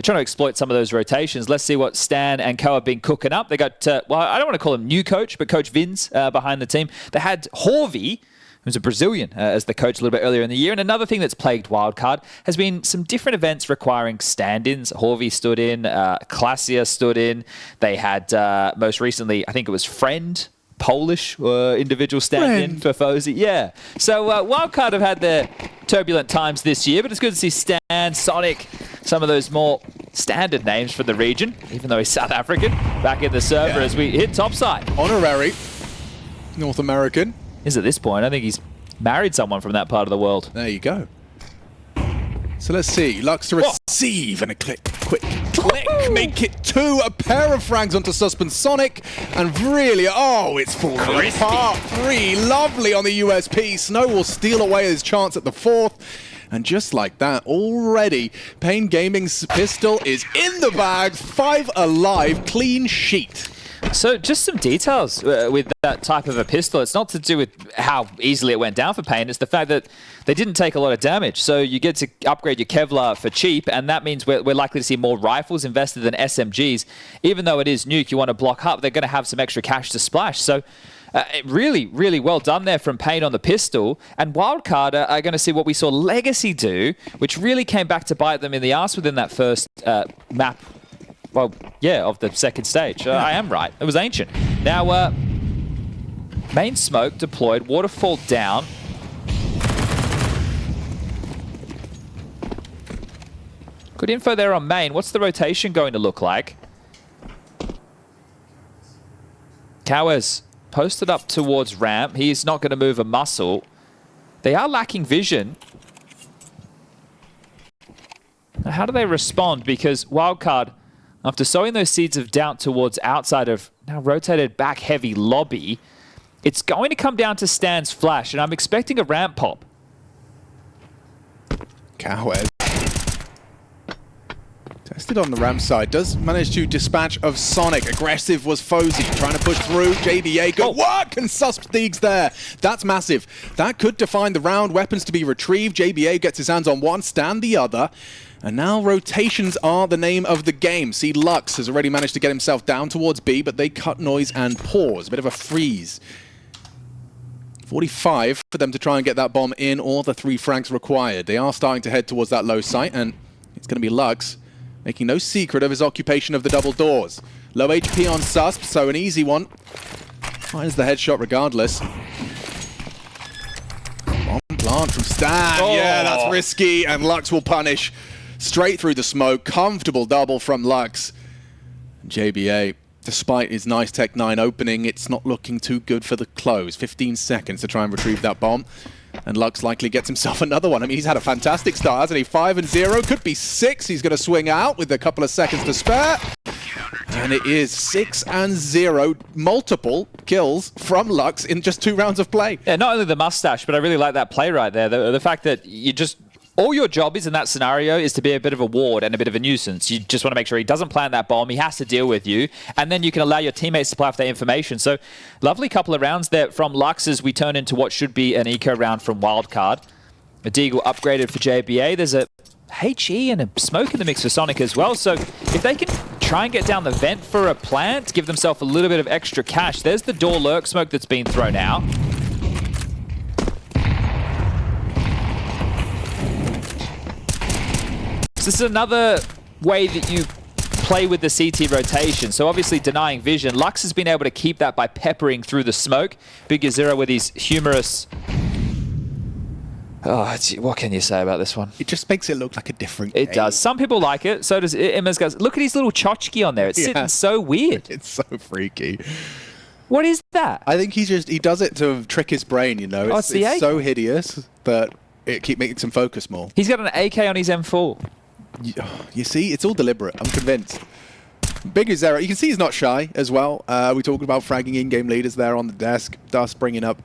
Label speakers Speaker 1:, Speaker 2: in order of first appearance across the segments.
Speaker 1: trying to exploit some of those rotations. Let's see what Stan and Co have been cooking up. They got, well, I don't want to call him new coach, but Coach Vin's behind the team. They had Horvey, who's a Brazilian, as the coach a little bit earlier in the year. And another thing that's plagued Wildcard has been some different events requiring stand-ins. Horvey stood in, Klasia stood in. They had, most recently, I think it was Friend, Polish individual stand-in for Fozy. Yeah. So Wildcard have had their turbulent times this year, but it's good to see Stan, Sonic, some of those more standard names for the region, even though he's South African, back in the server as we hit topside.
Speaker 2: Honorary North American.
Speaker 1: Is at this point. I think he's married someone from that part of the world.
Speaker 2: There you go. So let's see. Lux to receive and a quick click. Make it 2. A pair of frags onto Susp and Sonic. And really, it's falling apart. 3. Lovely on the USP. Snow will steal away his chance at the 4th. And just like that, already, paiN Gaming's pistol is in the bag. 5 alive. Clean sheet.
Speaker 1: So just some details with that type of a pistol. It's not to do with how easily it went down for paiN. It's the fact that they didn't take a lot of damage. So you get to upgrade your Kevlar for cheap, and that means we're likely to see more rifles invested than SMGs. Even though it is Nuke, you want to block up, they're going to have some extra cash to splash. So really, really well done there from paiN on the pistol. And Wildcard are going to see what we saw Legacy do, which really came back to bite them in the ass within that first map. Well, yeah, of the second stage. I am right. It was Ancient. Now, main smoke deployed. Waterfall down. Good info there on main. What's the rotation going to look like? Kawes posted up towards ramp. He's not going to move a muscle. They are lacking vision. Now, how do they respond? Because Wildcard, after sowing those seeds of doubt towards outside of now rotated back heavy lobby, it's going to come down to Stan's flash, and I'm expecting a ramp pop.
Speaker 2: Kawes tested on the ramp side, does manage to dispatch of Sonic. Aggressive was Fozy, trying to push through. JBA, good work, and Susp Thiegs there. That's massive. That could define the round. Weapons to be retrieved. JBA gets his hands on one, Stan the other. And now rotations are the name of the game. See, Lux has already managed to get himself down towards B, but they cut noise and pause. A bit of a freeze. 45 for them to try and get that bomb in, or the 3 frags required. They are starting to head towards that low site, and it's going to be Lux making no secret of his occupation of the double doors. Low HP on Susp, so an easy one. Finds the headshot regardless. Bomb plant from Stan. Yeah, that's risky, and Lux will punish. Straight through the smoke, comfortable double from Lux. JBA, despite his nice Tech 9 opening, it's not looking too good for the close. 15 seconds to try and retrieve that bomb. And Lux likely gets himself another one. I mean, he's had a fantastic start, hasn't he? 5 and 0, could be 6. He's going to swing out with a couple of seconds to spare. And it is 6 and 0, multiple kills from Lux in just 2 rounds of play.
Speaker 1: Yeah, not only the mustache, but I really like that play right there. The fact that you just... all your job is in that scenario is to be a bit of a ward and a bit of a nuisance. You just want to make sure he doesn't plant that bomb. He has to deal with you. And then you can allow your teammates to play off their information. So lovely couple of rounds there from Lux as we turn into what should be an eco round from Wildcard. A Deagle upgraded for JBA. There's a HE and a smoke in the mix for Sonic as well. So if they can try and get down the vent for a plant, give themselves a little bit of extra cash. There's the door lurk smoke that's been thrown out. This is another way that you play with the CT rotation. So obviously denying vision. Lux has been able to keep that by peppering through the smoke. Big Zero with his humorous... oh, what can you say about this one?
Speaker 2: It just makes it look like a different game.
Speaker 1: It does. Some people like it. So does Immers guys. Look at his little tchotchke on there. It's sitting so weird.
Speaker 2: It's so freaky.
Speaker 1: What is that?
Speaker 2: I think he does it to trick his brain, you know. It's so hideous, but it makes him focus more.
Speaker 1: He's got an AK on his M4.
Speaker 2: You see, it's all deliberate. I'm convinced. Big Zero. You can see he's not shy as well. We talked about fragging in-game leaders there on the desk. Dust bringing up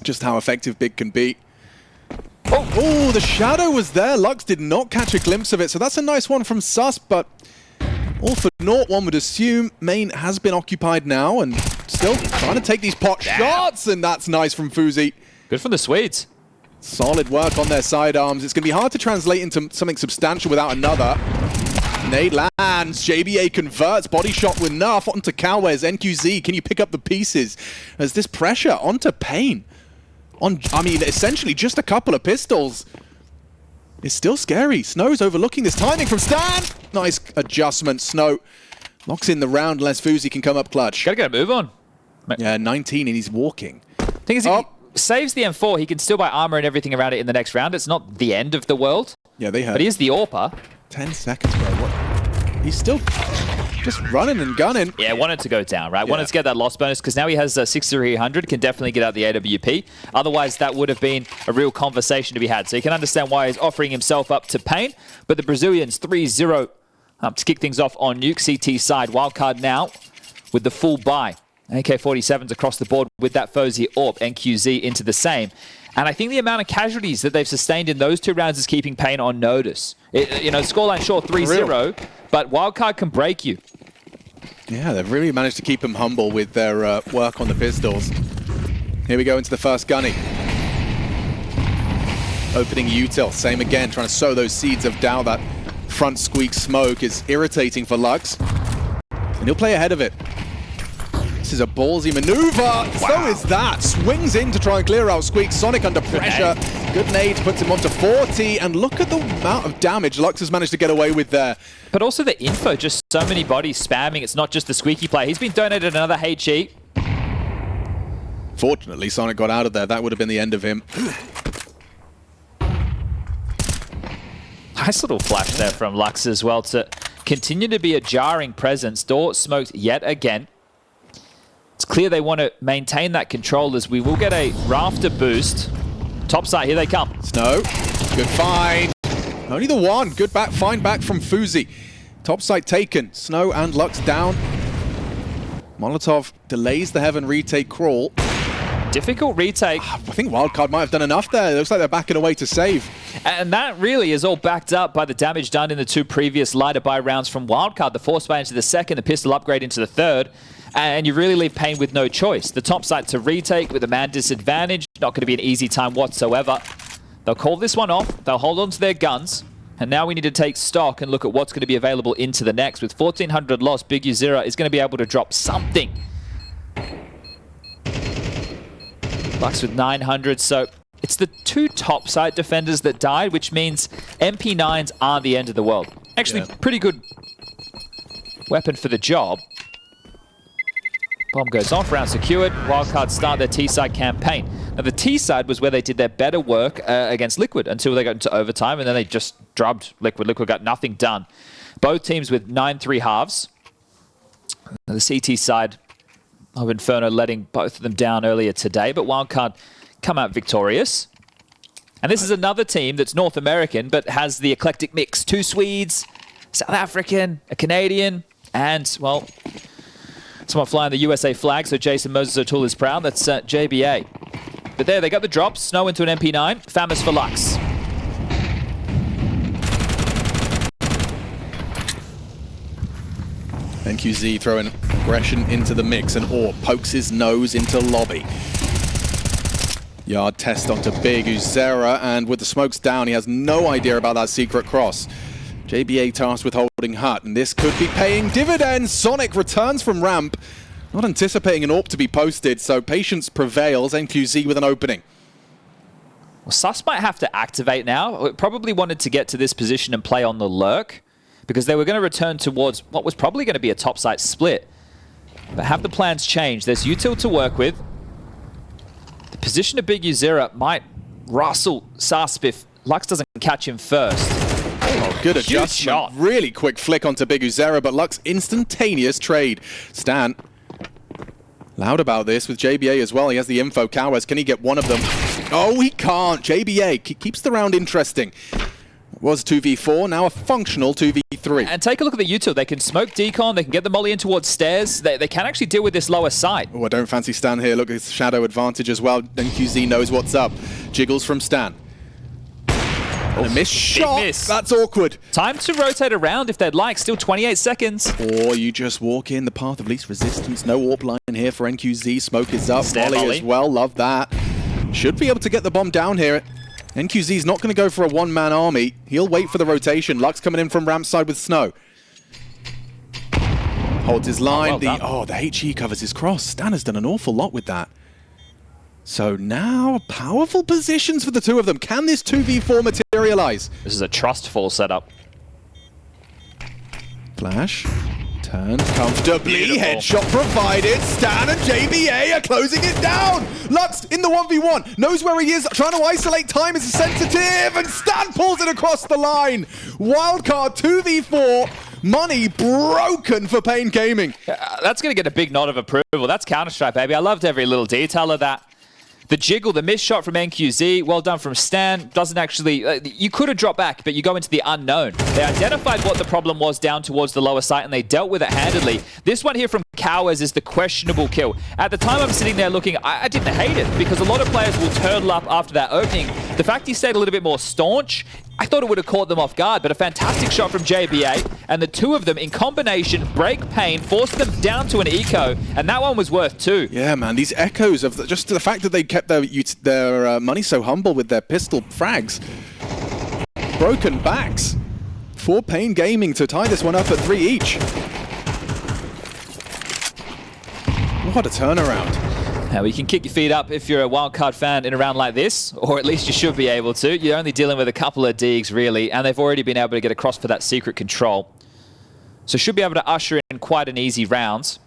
Speaker 2: just how effective Big can be. Oh, the shadow was there. Lux did not catch a glimpse of it. So that's a nice one from Sus, but all for naught, one would assume. Main has been occupied now and still trying to take these pot shots. And that's nice from Fuzi.
Speaker 1: Good from the Swedes. Solid
Speaker 2: work on their sidearms. It's going to be hard to translate into something substantial without another. Nade lands, JBA converts, body shot with enough onto Calwez, NQZ, can you pick up the pieces? As this pressure onto paiN, I mean, essentially just a couple of pistols. It's still scary. Snow's overlooking this timing from Stan. Nice adjustment. Snow locks in the round unless Fuzi can come up clutch.
Speaker 1: Gotta get a move on.
Speaker 2: Yeah, 19 and he's walking.
Speaker 1: Thing is, he saves the M4. He can still buy armor and everything around it in the next round. It's not the end of the world.
Speaker 2: Yeah, they have.
Speaker 1: But he is the AWPer.
Speaker 2: 10 seconds, bro. What? He's still just running and gunning.
Speaker 1: Yeah, wanted to go down, right? Wanted to get that loss bonus because now he has 6,300, can definitely get out the AWP. Otherwise, that would have been a real conversation to be had. So you can understand why he's offering himself up to paiN. But the Brazilians 3-0 to kick things off on Nuke CT side. Wildcard now with the full buy. AK-47s across the board with that Fozy AWP, NQZ into the same. And I think the amount of casualties that they've sustained in those 2 rounds is keeping paiN on notice. You know, scoreline short 3-0, but Wildcard can break you.
Speaker 2: Yeah, they've really managed to keep him humble with their work on the pistols. Here we go into the first gunny. Opening util, same again, trying to sow those seeds of doubt. That front squeak smoke is irritating for Lux. And he'll play ahead of it. This is a ballsy maneuver. Wow. So is that. Swings in to try and clear out Squeak. Sonic under pressure. Good nade puts him onto 40. And look at the amount of damage Lux has managed to get away with there.
Speaker 1: But also the info, just so many bodies spamming. It's not just the squeaky play. He's been donated another HE.
Speaker 2: Fortunately, Sonic got out of there. That would have been the end of him.
Speaker 1: Nice little flash there from Lux as well to continue to be a jarring presence. Door smoked yet again. It's clear they want to maintain that control as we will get a rafter boost. Top side, here they come.
Speaker 2: Snow, good find. Only the one. Good find back from Fuzi. Top side taken. Snow and Lux down. Molotov delays the Heaven retake crawl.
Speaker 1: Difficult retake.
Speaker 2: I think Wildcard might have done enough there. It looks like they're backing away to save.
Speaker 1: And that really is all backed up by the damage done in the 2 previous lighter buy rounds from Wildcard. The force buy into the second, the pistol upgrade into the third. And you really leave paiN with no choice. The top site to retake with a man disadvantage. Not going to be an easy time whatsoever. They'll call this one off. They'll hold on to their guns. And now we need to take stock and look at what's going to be available into the next. With 1,400 lost, Big Uzera is going to be able to drop something. Lux with 900. So it's the 2 top site defenders that died, which means MP9s aren't the end of the world. Actually, pretty good weapon for the job. Bomb goes off, round secured. Wildcard start their T-side campaign. Now the T-side was where they did their better work against Liquid until they got into overtime, and then they just drubbed Liquid. Liquid got nothing done. Both teams with 9-3 halves. Now the CT side of Inferno letting both of them down earlier today, but Wildcard come out victorious. And this is another team that's North American, but has the eclectic mix. 2 Swedes, South African, a Canadian, and, well, someone flying the USA flag, so Jason Moses O'Toole is proud. That's JBA. But there, they got the drops. Snow into an MP9. Famous for Lux.
Speaker 2: NQZ throwing aggression into the mix, and Orr pokes his nose into lobby. Yard test onto Big Uzera, and with the smokes down, he has no idea about that secret cross. JBA tasked with holding Hut, and this could be paying dividends. Sonic returns from ramp, not anticipating an AWP to be posted, so patience prevails. NQZ with an opening.
Speaker 1: Well, Sus might have to activate now. It probably wanted to get to this position and play on the lurk, because they were going to return towards what was probably going to be a top site split. But have the plans changed? There's util to work with. The position of Big Uzera might rustle Susp if Lux doesn't catch him first.
Speaker 2: Oh, good adjustment. Shot. Really quick flick onto Big Uzera, but Lux instantaneous trade. Stan loud about this with JBA as well. He has the info. Calwez, can he get one of them? Oh, he can't. JBA keeps the round interesting. Was 2v4, now a functional 2v3.
Speaker 1: And take a look at the util. They can smoke decon, they can get the molly in towards stairs. They can actually deal with this lower side.
Speaker 2: Oh, I don't fancy Stan here. Look at his shadow advantage as well. NQZ knows what's up. Jiggles from Stan. And a missed shot. Miss. That's awkward.
Speaker 1: Time to rotate around if they'd like. Still 28 seconds.
Speaker 2: Or you just walk in the path of least resistance. No warp line here for NQZ. Smoke is up. Molly as well. Love that. Should be able to get the bomb down here. NQZ's not going to go for a one-man army. He'll wait for the rotation. Lux coming in from ramp side with Snow. Holds his line.
Speaker 1: Well
Speaker 2: the HE covers his cross. Stan has done an awful lot with that. So now, powerful positions for the two of them. Can this 2v4 materialize?
Speaker 1: This is a trustful setup.
Speaker 2: Flash. Turn comfortably.
Speaker 1: Beautiful.
Speaker 2: Headshot provided. Stan and JBA are closing it down. Lux in the 1v1. Knows where he is. Trying to isolate. Time is sensitive. And Stan pulls it across the line. Wildcard 2v4. Money broken for paiN Gaming.
Speaker 1: That's going to get a big nod of approval. That's Counter-Strike, baby. I loved every little detail of that. The jiggle, the missed shot from NQZ, well done from Stan. Doesn't actually... you could have dropped back, but you go into the unknown. They identified what the problem was down towards the lower site, and they dealt with it handedly. This one here from Cowers is the questionable kill. At the time I'm sitting there looking, I didn't hate it, because a lot of players will turtle up after that opening. The fact he stayed a little bit more staunch, I thought it would have caught them off guard, but a fantastic shot from JBA, and the two of them in combination break paiN, forced them down to an eco, and that one was worth 2.
Speaker 2: Yeah, man, these echoes of just the fact that they kept their money so humble with their pistol frags. Broken backs for paiN Gaming to tie this one up at 3 each. What a turnaround.
Speaker 1: Now, you can kick your feet up if you're a Wildcard fan in a round like this, or at least you should be able to. You're only dealing with a couple of digs, really, and they've already been able to get across for that secret control. So should be able to usher in quite an easy round.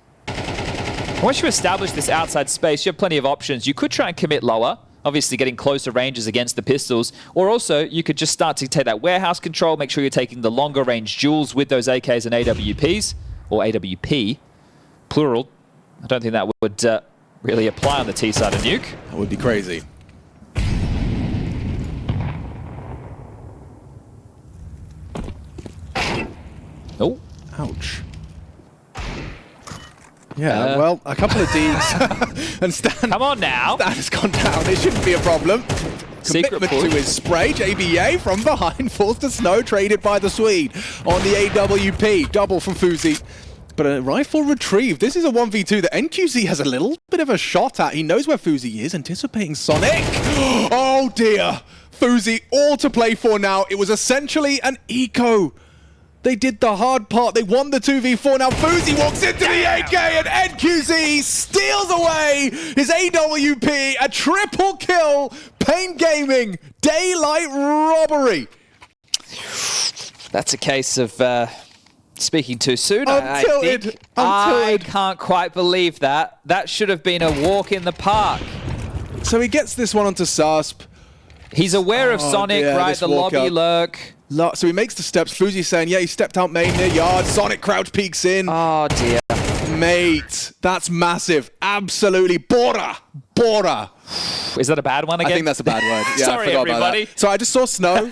Speaker 1: Once you establish this outside space, you have plenty of options. You could try and commit lower, obviously getting closer ranges against the pistols, or also you could just start to take that warehouse control, make sure you're taking the longer range duels with those AKs and AWPs, or AWP, plural. I don't think that would really apply on the T side of Nuke.
Speaker 2: That would be crazy.
Speaker 1: Oh.
Speaker 2: Ouch. Yeah, well, a couple of Ds. And Stan...
Speaker 1: Come on now.
Speaker 2: Stan has gone down. It shouldn't be a problem.
Speaker 1: Secret
Speaker 2: Commitment to his spray. JBA from behind, forced to snow, traded by the Swede on the AWP. Double from Fuzi. But a rifle retrieved. This is a 1v2 that NQZ has a little bit of a shot at. He knows where Fuzi is, anticipating Sonic. Oh dear. Fuzi all to play for now. It was essentially an eco. They did the hard part. They won the 2v4. Now Fuzi walks into the AK and NQZ steals away his AWP. A triple kill. paiN Gaming. Daylight robbery.
Speaker 1: That's a case of speaking too soon.
Speaker 2: I'm tilted.
Speaker 1: I can't quite believe that. That should have been a walk in the park.
Speaker 2: So he gets this one onto Sasp.
Speaker 1: He's aware of Sonic,
Speaker 2: dear,
Speaker 1: right? The lobby lurk.
Speaker 2: So he makes the steps. Fuzi's saying, yeah, he stepped out main near yard. Sonic crouch peeks in.
Speaker 1: Oh, dear.
Speaker 2: Mate, that's massive. Absolutely. Bora.
Speaker 1: Is that a bad one again?
Speaker 2: I think that's a bad word. Yeah,
Speaker 1: Sorry,
Speaker 2: I forgot
Speaker 1: everybody.
Speaker 2: about that. So I just saw snow.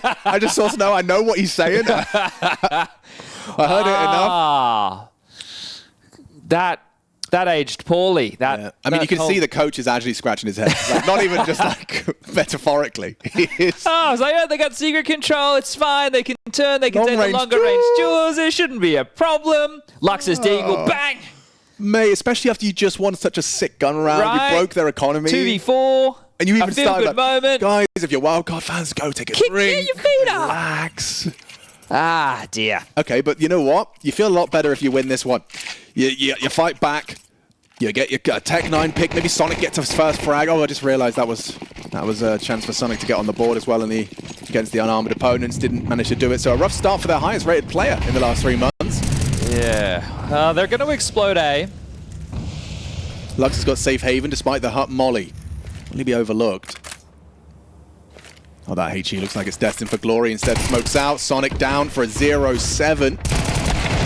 Speaker 2: I know what he's saying. I heard it enough.
Speaker 1: That aged poorly.
Speaker 2: I mean, you can see the coach is actually scratching his head. Like, not even just like metaphorically. He is.
Speaker 1: Oh, I was like, oh, they got secret control. It's fine. They can turn. They can take the longer range duels. It shouldn't be a problem. Lux's deagle. Bang.
Speaker 2: Mate, especially after you just won such a sick gun round.
Speaker 1: Right.
Speaker 2: You broke their economy.
Speaker 1: 2v4.
Speaker 2: And you even started
Speaker 1: good moment.
Speaker 2: Guys, if you're Wildcard fans, go take a drink.
Speaker 1: Get your feet up.
Speaker 2: Relax.
Speaker 1: Ah, dear.
Speaker 2: Okay, but you know what? You feel a lot better if you win this one. You fight back. You get your Tech-9 pick. Maybe Sonic gets his first frag. Oh, I just realized that was a chance for Sonic to get on the board as well against the unarmored opponents. Didn't manage to do it. So a rough start for their highest rated player in the last 3 months.
Speaker 1: Yeah. They're going to explode A.
Speaker 2: Lux has got safe haven despite the hut molly. Will he be overlooked? Oh, that HE looks like it's destined for glory. Instead, smokes out. Sonic down for a 0-7.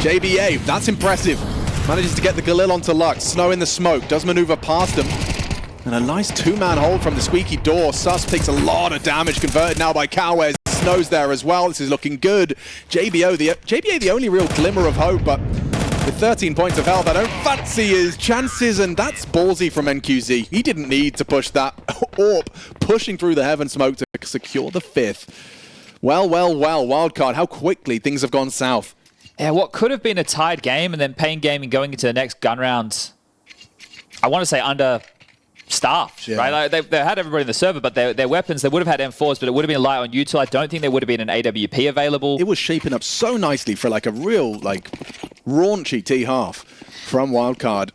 Speaker 2: JBA, that's impressive. Manages to get the Galil onto Lux. Snow in the smoke. Does maneuver past him. And a nice 2-man hold from the squeaky door. Sus takes a lot of damage. Converted now by Cowers. Snow's there as well. This is looking good. JBA, the only real glimmer of hope, but with 13 points of health, I don't fancy his chances, and that's ballsy from NQZ. He didn't need to push that AWP, pushing through the heaven smoke to secure the 5th. Well, Wildcard, how quickly things have gone south.
Speaker 1: Yeah, what could have been a tied game, and then paiN Gaming going into the next gun round, I want to say understaffed, right? Like they had everybody in the server, but their weapons, they would have had M4s, but it would have been light on util. I don't think there would have been an AWP available.
Speaker 2: It was shaping up so nicely for like a real raunchy T-half from Wildcard.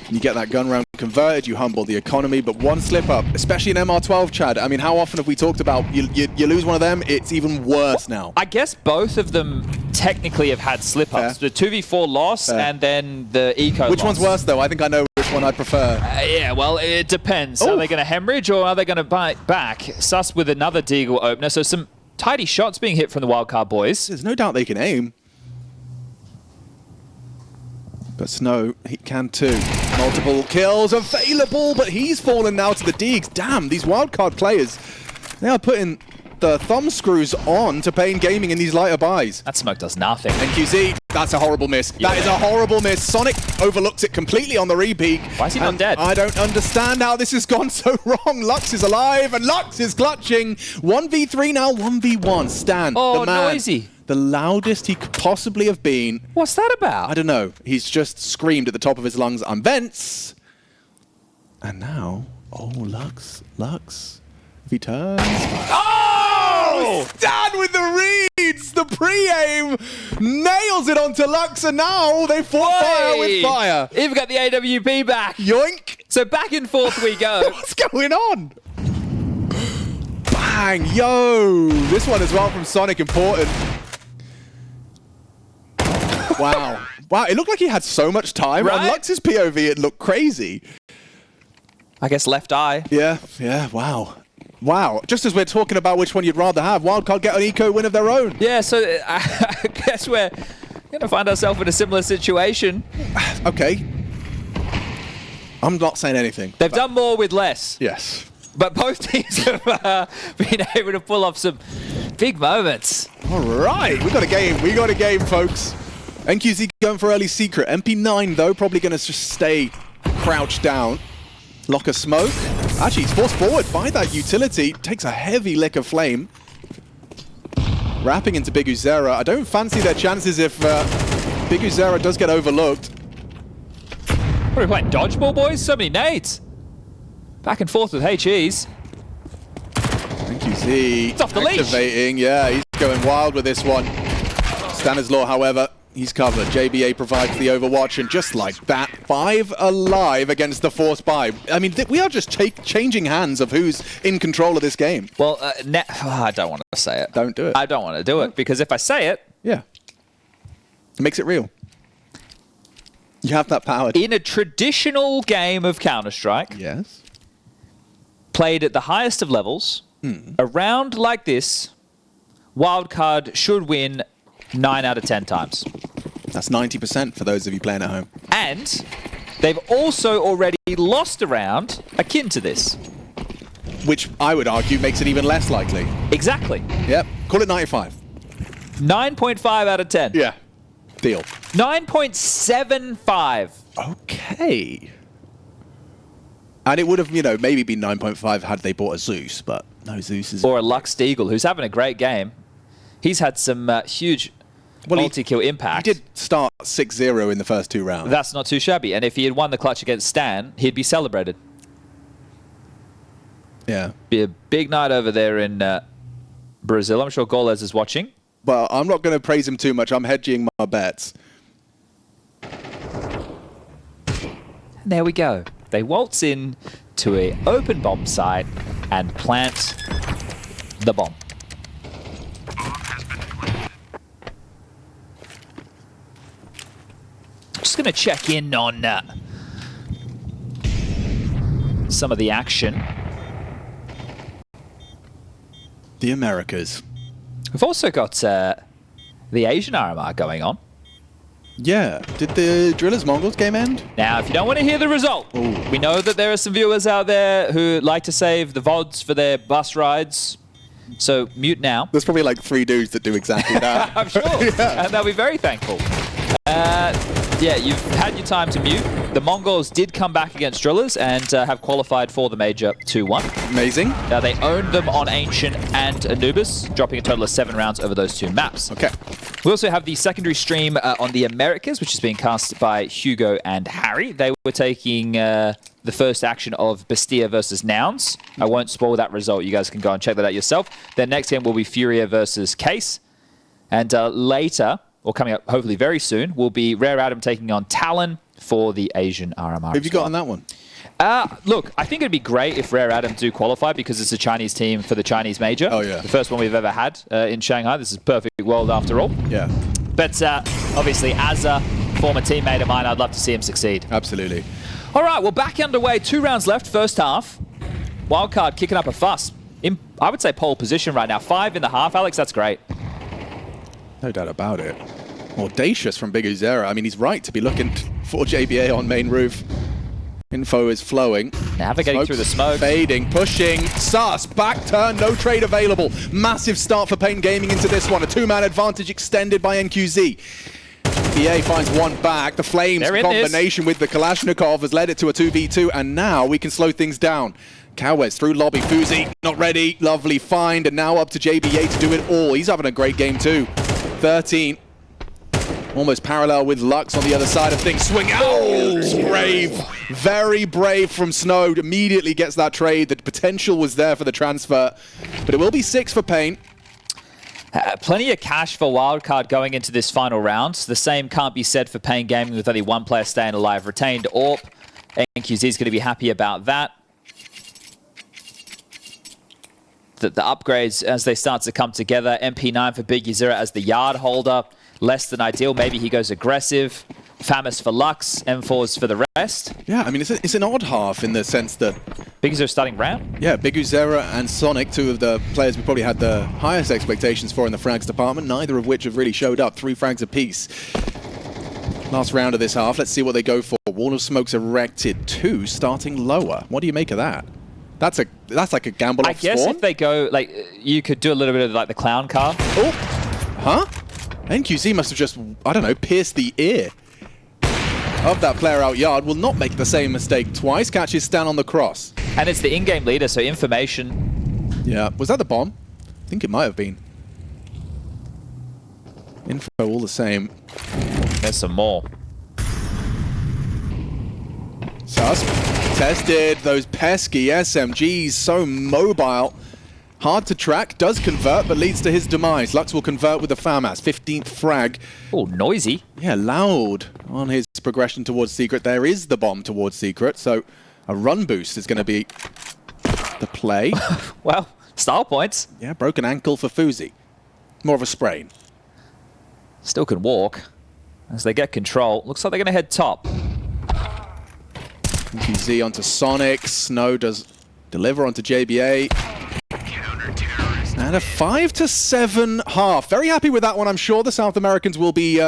Speaker 2: You get that gun round converted, you humble the economy, but one slip up, especially in MR12, Chad. I mean, how often have we talked about you lose one of them, it's even worse now.
Speaker 1: I guess both of them technically have had slip-ups. The 2v4 loss and then the eco
Speaker 2: Which
Speaker 1: loss.
Speaker 2: one's worse, though? I think I know which one I'd prefer.
Speaker 1: Yeah, well, it depends. Are they going to hemorrhage or are they going to bite back? Sus with another Deagle opener, so some tidy shots being hit from the Wildcard boys.
Speaker 2: There's no doubt they can aim. But Snow, he can too. Multiple kills available, but he's fallen now to the Deags. Damn, these Wildcard players, they are putting the thumb screws on to paiN Gaming in these lighter buys.
Speaker 1: That smoke does nothing.
Speaker 2: And QZ, that's a horrible miss. Yeah. That is a horrible miss. Sonic overlooks it completely on the repeat.
Speaker 1: Why is he not dead?
Speaker 2: I don't understand how this has gone so wrong. Lux is alive, and Lux is clutching. 1v3 now, 1v1. Stan, the man.
Speaker 1: Noisy.
Speaker 2: The loudest he could possibly have been.
Speaker 1: What's that about?
Speaker 2: I don't know. He's just screamed at the top of his lungs, "I'm Vents!" And now, oh, Lux. If he turns. Oh! Stan with the reads! The pre-aim nails it onto Lux, and now they fought fire with fire.
Speaker 1: Even got the AWP back.
Speaker 2: Yoink!
Speaker 1: So back and forth we go.
Speaker 2: What's going on? Bang! Yo! This one as well from Sonic, important. Wow. Wow, it looked like he had so much time.
Speaker 1: Right?
Speaker 2: On Lux's POV, it looked crazy.
Speaker 1: I guess left eye.
Speaker 2: Yeah, wow. Wow, just as we're talking about which one you'd rather have, Wildcard get an eco win of their own.
Speaker 1: Yeah, so I guess we're going to find ourselves in a similar situation.
Speaker 2: Okay. I'm not saying anything.
Speaker 1: They've done more with less.
Speaker 2: Yes.
Speaker 1: But both teams have been able to pull off some big moments.
Speaker 2: All right, we got a game, folks. NQZ going for early secret. MP9, though, probably going to just stay crouched down. Lock a smoke. Actually, he's forced forward by that utility. Takes a heavy lick of flame. Wrapping into Big Uzera. I don't fancy their chances if Big Uzera does get overlooked.
Speaker 1: What are we playing? Dodgeball, boys? So many nades. Back and forth with HEs.
Speaker 2: NQZ
Speaker 1: it's off the
Speaker 2: activating.
Speaker 1: Leash.
Speaker 2: Yeah, he's going wild with this one. Standards Law, however, he's covered. JBA provides the overwatch, and just like that, 5 alive against the force buy. I mean, we are just changing hands of who's in control of this game.
Speaker 1: Well, I don't want to say it.
Speaker 2: Don't do it.
Speaker 1: I don't want to do it, because if I say it...
Speaker 2: Yeah. It makes it real. You have that power.
Speaker 1: In a traditional game of Counter-Strike...
Speaker 2: Yes.
Speaker 1: Played at the highest of levels, a round like this, Wildcard should win 9 out of 10 times.
Speaker 2: That's 90% for those of you playing at home.
Speaker 1: And they've also already lost a round akin to this.
Speaker 2: Which I would argue makes it even less likely.
Speaker 1: Exactly.
Speaker 2: Yep. Call it 95.
Speaker 1: 9.5 out of 10.
Speaker 2: Yeah. Deal.
Speaker 1: 9.75.
Speaker 2: Okay. And it would have, maybe been 9.5 had they bought a Zeus, but no Zeus is...
Speaker 1: Or a Lux Deagle, who's having a great game. He's had some huge multi-kill impact.
Speaker 2: He did start 6-0 in the first 2 rounds.
Speaker 1: That's not too shabby. And if he had won the clutch against Stan, he'd be celebrated.
Speaker 2: Yeah.
Speaker 1: Be a big night over there in Brazil. I'm sure Golez is watching.
Speaker 2: Well, I'm not going to praise him too much. I'm hedging my bets.
Speaker 1: And there we go. They waltz in to an open bomb site and plant the bomb. Just going to check in on some of the action.
Speaker 2: The Americas.
Speaker 1: We've also got the Asian RMR going on.
Speaker 2: Yeah. Did the Drillers Mongols game end?
Speaker 1: Now, if you don't want to hear the result, we know that there are some viewers out there who like to save the VODs for their bus rides. So mute now.
Speaker 2: There's probably like 3 dudes that do exactly that.
Speaker 1: I'm sure. Yeah. And they'll be very thankful. Yeah, you've had your time to mute. The Mongols did come back against Drillers and have qualified for the Major 2-1.
Speaker 2: Amazing.
Speaker 1: They owned them on Ancient and Anubis, dropping a total of 7 rounds over those 2 maps.
Speaker 2: Okay.
Speaker 1: We also have the secondary stream on the Americas, which is being cast by Hugo and Harry. They were taking the first action of BESTIA versus Nouns. I won't spoil that result. You guys can go and check that out yourself. Their next game will be FURIA versus Case. And later, or coming up hopefully very soon, will be Rare Adam taking on Talon for the Asian RMR.
Speaker 2: Who have you got on that one?
Speaker 1: Look, I think it'd be great if Rare Adam do qualify because it's a Chinese team for the Chinese Major.
Speaker 2: Oh, yeah.
Speaker 1: The first one we've ever had in Shanghai. This is a perfect world after all.
Speaker 2: Yeah.
Speaker 1: But obviously, as a former teammate of mine, I'd love to see him succeed.
Speaker 2: Absolutely.
Speaker 1: All right, well, back underway. 2 rounds left, first half. Wildcard kicking up a fuss. In, I would say, pole position right now. 5 in the half, Alex, that's great.
Speaker 2: No doubt about it. Audacious from Big Uzera. I mean, he's right to be looking for JBA on main roof. Info is flowing.
Speaker 1: Navigating through the smoke.
Speaker 2: Fading, pushing, sus, back turn, no trade available. Massive start for paiN Gaming into this one. A 2-man advantage extended by NQZ. BA finds one back. The Flames combination with the Kalashnikov has led it to a 2v2, and now we can slow things down. Cowes through lobby. Fuzi not ready. Lovely find, and now up to JBA to do it all. He's having a great game too. 13. Almost parallel with Lux on the other side of things. Swing out! Oh, brave. Very brave from Snowed. Immediately gets that trade. The potential was there for the transfer. But it will be 6 for paiN.
Speaker 1: Plenty of cash for Wildcard going into this final round. The same can't be said for paiN Gaming with only one player staying alive. Retained AWP. NQZ is going to be happy about that. The upgrades as they start to come together. MP9 for Big Uzera as the yard holder. Less than ideal. Maybe he goes aggressive. Famous for Lux. M4s for the rest.
Speaker 2: Yeah, I mean, it's an odd half in the sense that...
Speaker 1: Big Uzera starting round?
Speaker 2: Yeah, Big Uzera and Sonic, 2 of the players we probably had the highest expectations for in the frags department, neither of which have really showed up. 3 frags apiece. Last round of this half. Let's see what they go for. Wall of Smoke's erected. 2 starting lower. What do you make of that? That's like a gamble off
Speaker 1: I guess
Speaker 2: spawn?
Speaker 1: if they go, like, you could do a little bit of like the clown car.
Speaker 2: Oh, huh? NQZ must have just, I don't know, pierced the ear of that player out yard. Will not make the same mistake twice. Catches Stan on the cross.
Speaker 1: And it's the in-game leader, so information.
Speaker 2: Yeah, was that the bomb? I think it might have been. Info all the same.
Speaker 1: There's some more.
Speaker 2: Sus. Tested. Those pesky SMGs, so mobile. Hard to track, does convert, but leads to his demise. Lux will convert with the FAMAS, 15th frag.
Speaker 1: Oh, noisy.
Speaker 2: Yeah, loud on his progression towards Secret. There is the bomb towards Secret, so a run boost is going to be the play.
Speaker 1: Well, style points.
Speaker 2: Yeah, broken ankle for Fuzi. More of a sprain.
Speaker 1: Still can walk as they get control. Looks like they're going to head top.
Speaker 2: NQZ onto Sonic. Snow does deliver onto JBA. And a 5-7 half. Very happy with that one. I'm sure the South Americans will be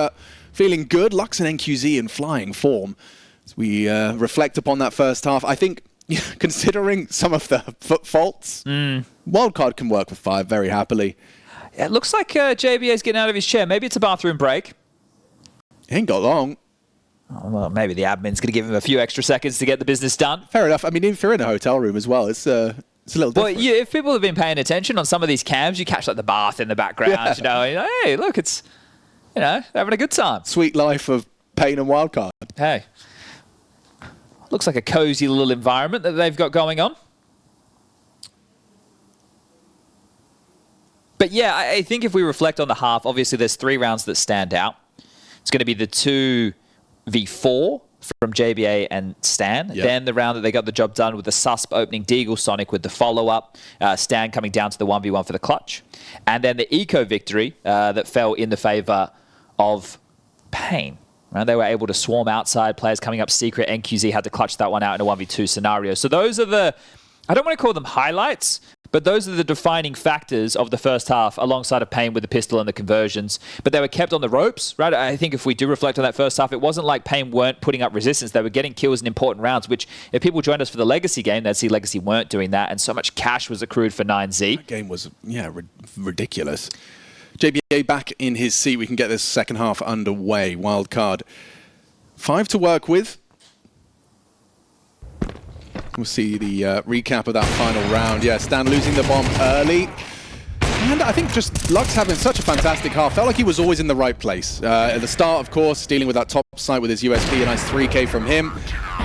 Speaker 2: feeling good. Lux and NQZ in flying form. As we reflect upon that first half, I think, considering some of the faults, Wildcard can work with 5 very happily.
Speaker 1: Yeah, it looks like JBA's getting out of his chair. Maybe it's a bathroom break.
Speaker 2: Ain't got long.
Speaker 1: Oh, well, maybe the admin's going to give him a few extra seconds to get the business done.
Speaker 2: Fair enough. I mean, if you're in a hotel room as well, it's a little different.
Speaker 1: Well, if people have been paying attention on some of these cams, you catch like the bath in the background.
Speaker 2: Yeah.
Speaker 1: You know, and, hey, look, it's having a good time.
Speaker 2: Sweet life of paiN and Wildcard.
Speaker 1: Hey, looks like a cozy little environment that they've got going on. But yeah, I think if we reflect on the half, obviously there's 3 rounds that stand out. It's going to be the 2v4 from JBA and Stan.
Speaker 2: Yep.
Speaker 1: Then the round that they got the job done with the Susp opening Deagle Sonic with the follow-up. Stan coming down to the 1v1 for the clutch. And then the Eco victory that fell in the favor of paiN. Right? They were able to swarm outside, players coming up secret. NQZ had to clutch that one out in a 1v2 scenario. So those are the, I don't want to call them highlights, but those are the defining factors of the first half alongside of paiN with the pistol and the conversions. But they were kept on the ropes, right? I think if we do reflect on that first half, it wasn't like paiN weren't putting up resistance. They were getting kills in important rounds, which if people joined us for the Legacy game, they'd see Legacy weren't doing that. And so much cash was accrued for 9Z.
Speaker 2: That game was, yeah, ridiculous. JBA back in his seat. We can get this second half underway. Wildcard. 5 to work with. We'll see the recap of that final round. Yeah, Stan losing the bomb early. And I think just Lux having such a fantastic half. Felt like he was always in the right place. At the start, of course, dealing with that top site with his USP. A nice 3K from him.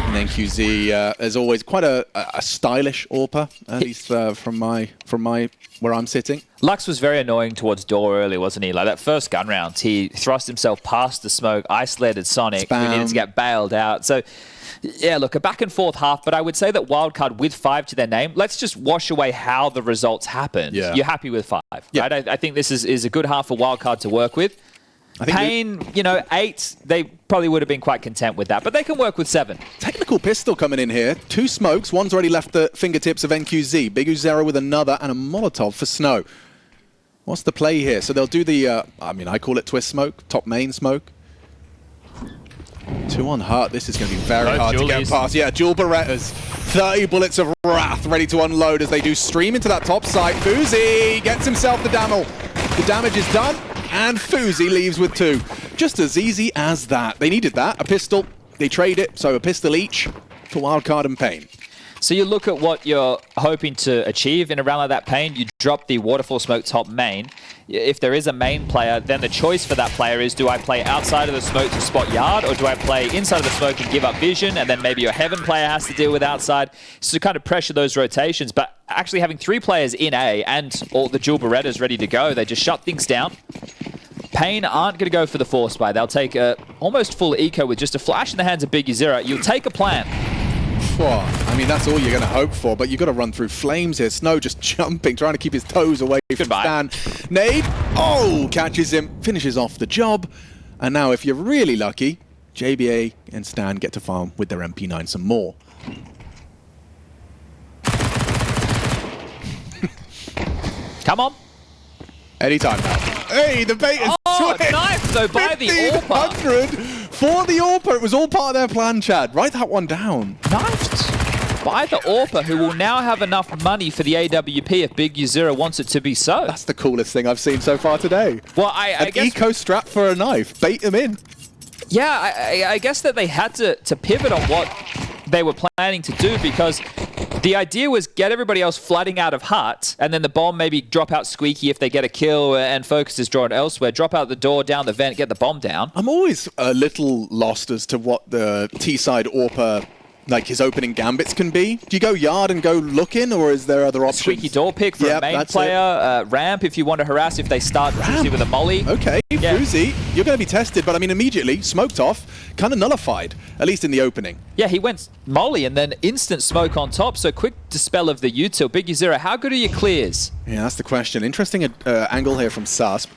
Speaker 2: And then QZ, there's always quite a stylish AWPer, at least from my where I'm sitting.
Speaker 1: Lux was very annoying towards door early, wasn't he? Like that first gun round, he thrust himself past the smoke, isolated Sonic, who needed to get bailed out. So, yeah, look, a back and forth half, but I would say that Wildcard with 5 to their name, let's just wash away how the results happened. Yeah. You're happy with 5, right? I think this is a good half for Wildcard to work with. I think paiN, you know, 8, they probably would have been quite content with that, but they can work with 7.
Speaker 2: Technical pistol coming in here. 2 smokes, one's already left the fingertips of NQZ. Big Uzera with another, and a Molotov for Snow. What's the play here? So they'll do the, I mean, I call it twist smoke, top main smoke. 2 on Hut. This is going to be very hard to get past. Yeah, dual Berettas. 30 bullets of Wrath ready to unload as they do stream into that top site. Fuzi gets himself the damage. The damage is done, and Fuzi leaves with 2. Just as easy as that. They needed that. A pistol. They trade it, so a pistol each for Wildcard and paiN.
Speaker 1: So you look at what you're hoping to achieve in a round like that, paiN. You drop the waterfall smoke top main. If there is a main player, then the choice for that player is, do I play outside of the smoke to spot yard, or do I play inside of the smoke and give up vision, and then maybe your heaven player has to deal with outside? So to kind of pressure those rotations. But actually having 3 players in A and all the dual Berettas ready to go, they just shut things down. paiN aren't going to go for the force buy. They'll take a almost full eco with just a flash in the hands of Big Uzera. You'll take a plant.
Speaker 2: I mean, that's all you're going to hope for, but you've got to run through flames here. Snow just jumping, trying to keep his toes away from Stan. Nade, catches him, finishes off the job. And now, if you're really lucky, JBA and Stan get to farm with their MP9 some more.
Speaker 1: Come on.
Speaker 2: Anytime now. Hey, the bait is switched.
Speaker 1: Nice, though, by the AWPer.
Speaker 2: For the AWPer. It was all part of their plan, Chad. Write that one down.
Speaker 1: Knifed by the AWPer, who will now have enough money for the AWP if Big Uzera wants it to be so.
Speaker 2: That's the coolest thing I've seen so far today.
Speaker 1: Well, I guess...
Speaker 2: eco strap for a knife. Bait him in.
Speaker 1: Yeah, I guess that they had to pivot on what they were planning to do, because the idea was get everybody else flooding out of Hut, and then the bomb maybe drop out Squeaky if they get a kill and Focus is drawn elsewhere, drop out the door, down the vent, get the bomb down.
Speaker 2: I'm always a little lost as to what the T-side AWPer, like his opening gambits can be. Do you go yard and go looking, or is there other options?
Speaker 1: Squeaky door pick for a main player, ramp if you want to harass if they start usually with a molly.
Speaker 2: Okay, Fuzi, you're going to be tested, but I mean immediately, smoked off, kind of nullified, at least in the opening.
Speaker 1: Yeah, he went molly and then instant smoke on top, so quick dispel of the util. Big Uzera, how good are your clears?
Speaker 2: Yeah, that's the question. Interesting angle here from Susp.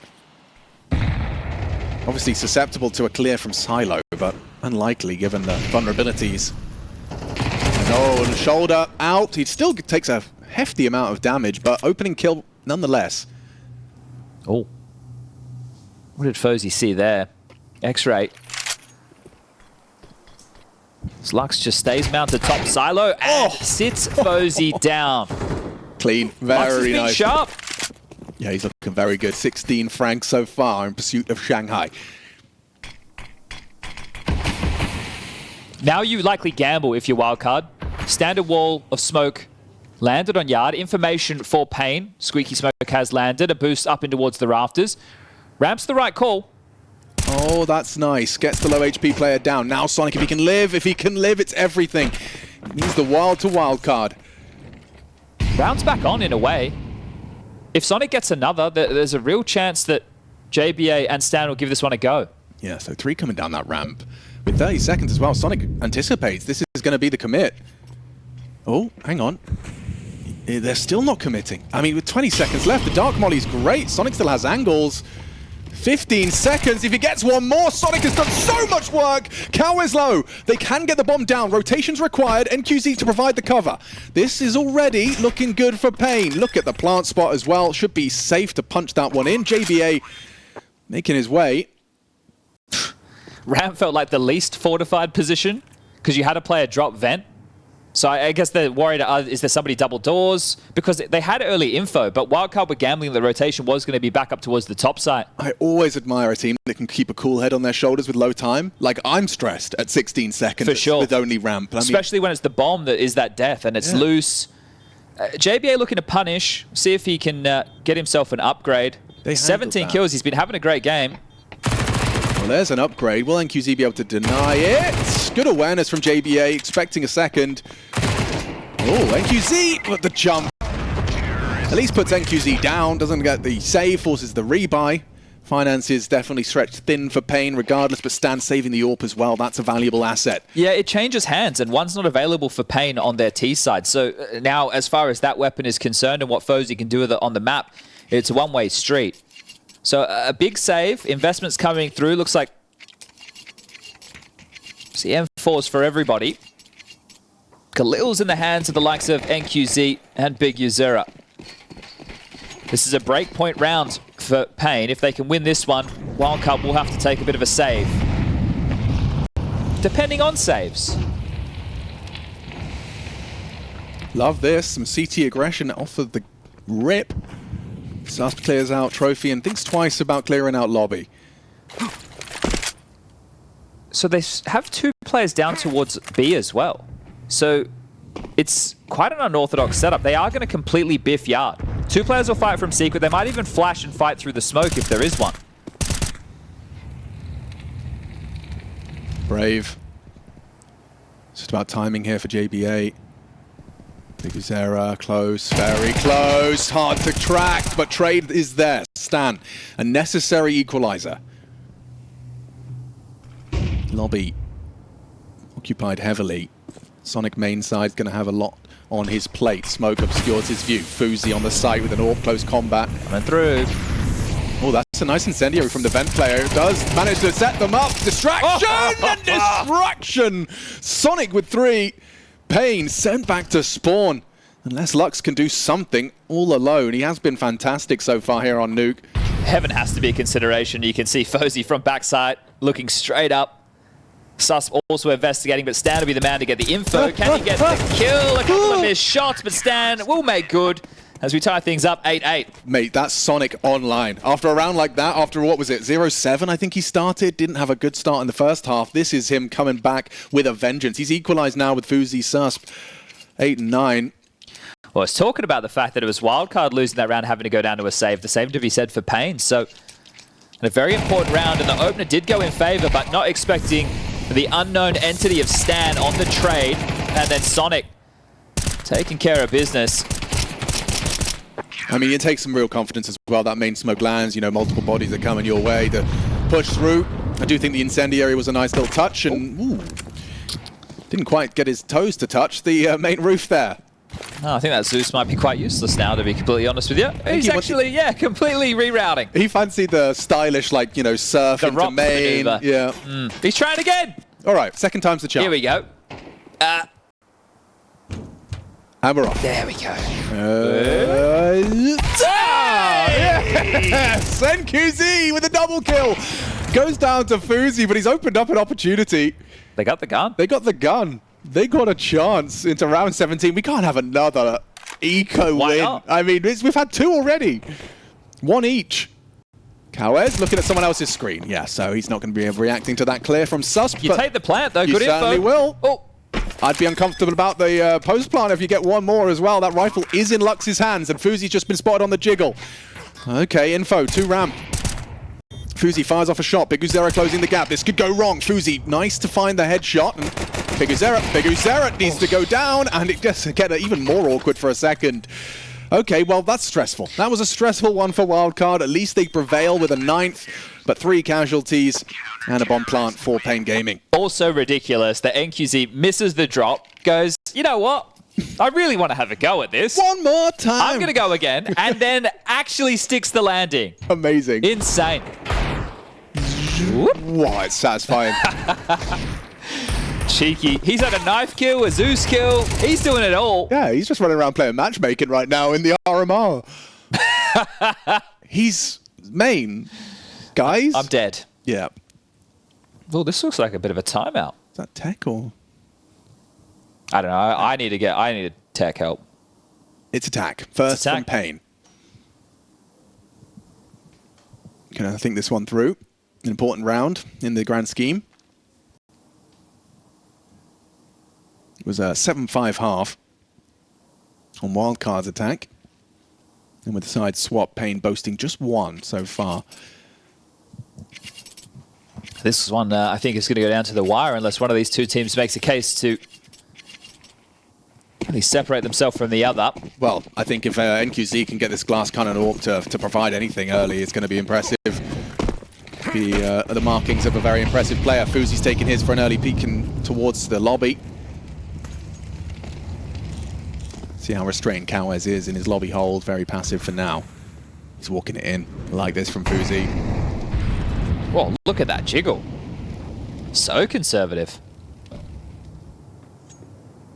Speaker 2: Obviously susceptible to a clear from Silo, but unlikely given the vulnerabilities. No, the shoulder out. He still takes a hefty amount of damage, but opening kill nonetheless.
Speaker 1: Oh. What did Fozy see there? X-ray. Lux just stays mounted top silo and sits Fozy down.
Speaker 2: Clean, very nice.
Speaker 1: Sharp.
Speaker 2: Yeah, he's looking very good. 16 francs so far in pursuit of Shanghai.
Speaker 1: Now you likely gamble if you're Wildcard. Standard wall of smoke landed on yard. Information for paiN. Squeaky smoke has landed. A boost up in towards the rafters. Ramp's the right call.
Speaker 2: Oh, that's nice. Gets the low HP player down. Now Sonic, if he can live, it's everything. He needs the wild to Wildcard.
Speaker 1: Round's back on in a way. If Sonic gets another, there's a real chance that JBA and Stan will give this one a go.
Speaker 2: Yeah, so 3 coming down that ramp. With 30 seconds as well, Sonic anticipates this is going to be the commit. Oh, hang on. They're still not committing. I mean, with 20 seconds left, the Dark Molly's great. Sonic still has angles. 15 seconds. If he gets one more, Sonic has done so much work. Cow is low. They can get the bomb down. Rotations required. NQZ to provide the cover. This is already looking good for paiN. Look at the plant spot as well. Should be safe to punch that one in. JBA making his way.
Speaker 1: Ramp felt like the least fortified position because you had a player drop vent. So I guess they're worried, is there somebody double doors? Because they had early info, but Wildcard were gambling the rotation was going to be back up towards the top side.
Speaker 2: I always admire a team that can keep a cool head on their shoulders with low time. Like, I'm stressed at 16 seconds
Speaker 1: for sure.
Speaker 2: With only ramp.
Speaker 1: Especially when it's the bomb that is that death and it's loose. JBA looking to punish, see if he can get himself an upgrade. 17 kills, he's been having a great game.
Speaker 2: Well, there's an upgrade. Will NQZ be able to deny it? Good awareness from JBA, expecting a second. Oh, NQZ with the jump. At least puts NQZ down, doesn't get the save, forces the rebuy. Finances definitely stretched thin for paiN regardless, but Stan saving the AWP as well. That's a valuable asset.
Speaker 1: Yeah, it changes hands, and one's not available for paiN on their T side. So now, as far as that weapon is concerned and what Fozy can do with it on the map, it's a one-way street. So a big save, investments coming through. Looks like M4s for everybody. Khalil's in the hands of the likes of NQZ and Big Uzera. This is a breakpoint round for paiN. If they can win this one, Wildcard will have to take a bit of a save. Depending on saves.
Speaker 2: Love this. Some CT aggression off of the rip. Susp clears out trophy and thinks twice about clearing out lobby.
Speaker 1: So they have two players down towards B as well. So it's quite an unorthodox setup. They are going to completely biff yard. Two players will fight from secret. They might even flash and fight through the smoke if there is one.
Speaker 2: Brave. It's just about timing here for JBA. Big Uzera, close, very close. Hard to track, but trade is there. Stan, a necessary equalizer. Lobby occupied heavily. Sonic main side's going to have a lot on his plate. Smoke obscures his view. Fuzi on the side with an AWP close combat.
Speaker 1: Coming through.
Speaker 2: Oh, that's a nice incendiary from the vent player. It does manage to set them up. Distraction and distraction. Sonic with 3. paiN sent back to spawn. Unless Lux can do something all alone. He has been fantastic so far here on Nuke.
Speaker 1: Heaven has to be a consideration. You can see Fozy from backside looking straight up. Sus also investigating, but Stan will be the man to get the info. Can he get the kill? A couple of missed shots, but Stan will make good as we tie things up 8-8.
Speaker 2: Mate, that's Sonic online. After a round like that, after what was it, 0-7 I think he started, didn't have a good start in the first half. This is him coming back with a vengeance. He's equalized now with Fuzi Susp, 8-9.
Speaker 1: Well, I was talking about the fact that it was Wildcard losing that round, having to go down to a save. The same to be said for paiN. So, a very important round, and the opener did go in favor, but not expecting the unknown entity of Stan on the trade, and then Sonic taking care of business.
Speaker 2: I mean, it takes some real confidence as well. That main smoke lands, you know, multiple bodies are coming your way to push through. I do think the incendiary was a nice little touch, and ooh, didn't quite get his toes to touch the main roof there.
Speaker 1: Oh, I think that Zeus might be quite useless now, to be completely honest with you. He's actually, yeah, completely rerouting.
Speaker 2: He fancied the stylish, like, you know, surf
Speaker 1: the
Speaker 2: into main.
Speaker 1: Maneuver.
Speaker 2: Yeah.
Speaker 1: He's trying again.
Speaker 2: All right, second time's the charm.
Speaker 1: Here we go.
Speaker 2: And we're off.
Speaker 1: There we go.
Speaker 2: Yes! NQZ with a double kill. Goes down to Fuzi, but he's opened up an opportunity.
Speaker 1: They got the gun.
Speaker 2: They got the gun. They got a chance into round 17. We can't have another eco win.
Speaker 1: Not?
Speaker 2: I mean, we've had 2 already. 1 each. Kawes looking at someone else's screen. Yeah, so he's not going to be reacting to that clear from Susp.
Speaker 1: You take the plant, though. Good info.
Speaker 2: You certainly will.
Speaker 1: Oh.
Speaker 2: I'd be uncomfortable about the post plant if you get one more as well. That rifle is in Lux's hands, and Fuzi's just been spotted on the jiggle. Okay, info, 2 ramp. Fuzi fires off a shot. Big Uzera closing the gap. This could go wrong. Fuzi, nice to find the headshot. And Big Uzera needs to go down, and it gets even more awkward for a second. Okay, well, that's stressful. That was a stressful one for Wildcard. At least they prevail with a 9th, but 3 casualties and a bomb plant for paiN Gaming.
Speaker 1: Also ridiculous that NQZ misses the drop, goes, you know what? I really want to have a go at this.
Speaker 2: One more time.
Speaker 1: I'm going to go again, and then actually sticks the landing.
Speaker 2: Amazing.
Speaker 1: Insane.
Speaker 2: Wow, it's satisfying.
Speaker 1: Cheeky. He's had a knife kill, a Zeus kill. He's doing it all.
Speaker 2: Yeah, he's just running around playing matchmaking right now in the RMR. He's main. Guys?
Speaker 1: I'm dead.
Speaker 2: Yeah.
Speaker 1: Well, this looks like a bit of a timeout.
Speaker 2: Is that tech or?
Speaker 1: I don't know. I need tech help.
Speaker 2: It's attack. First from paiN. Can I think this one through? An important round in the grand scheme. It was a 7-5 half on Wildcard's attack. And with the side swap, paiN boasting just 1 so far.
Speaker 1: This one, I think, is going to go down to the wire unless one of these two teams makes a case to really separate themselves from the other.
Speaker 2: Well, I think if NQZ can get this glass cannon AWP to provide anything early, it's going to be impressive. The markings of a very impressive player. Fuzi's taking his for an early peek towards the lobby. See how restrained Cowes is in his lobby hold. Very passive for now. He's walking it in. Like this from Fuzi.
Speaker 1: Whoa, look at that jiggle. So conservative.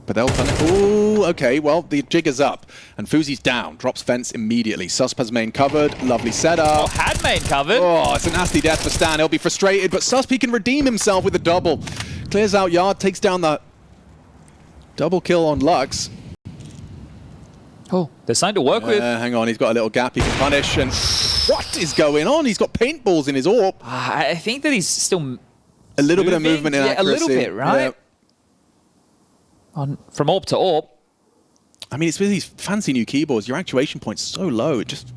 Speaker 2: But they'll turn it. Ooh, okay, well, the jigger's up. And Fuzi's down. Drops fence immediately. Susp has main covered. Lovely setup.
Speaker 1: Oh, had main covered.
Speaker 2: Oh, it's a nasty death for Stan. He'll be frustrated, but Susp, he can redeem himself with a double. Clears out Yard, takes down the double kill on Lux.
Speaker 1: Oh, there's something to work with.
Speaker 2: Hang on, he's got a little gap he can punish. And what is going on? He's got paintballs in his AWP.
Speaker 1: I think that he's still
Speaker 2: a little bit of movement in accuracy.
Speaker 1: A little bit, right?
Speaker 2: Yeah.
Speaker 1: From AWP to AWP.
Speaker 2: I mean, it's with these fancy new keyboards. Your actuation point's so low. It just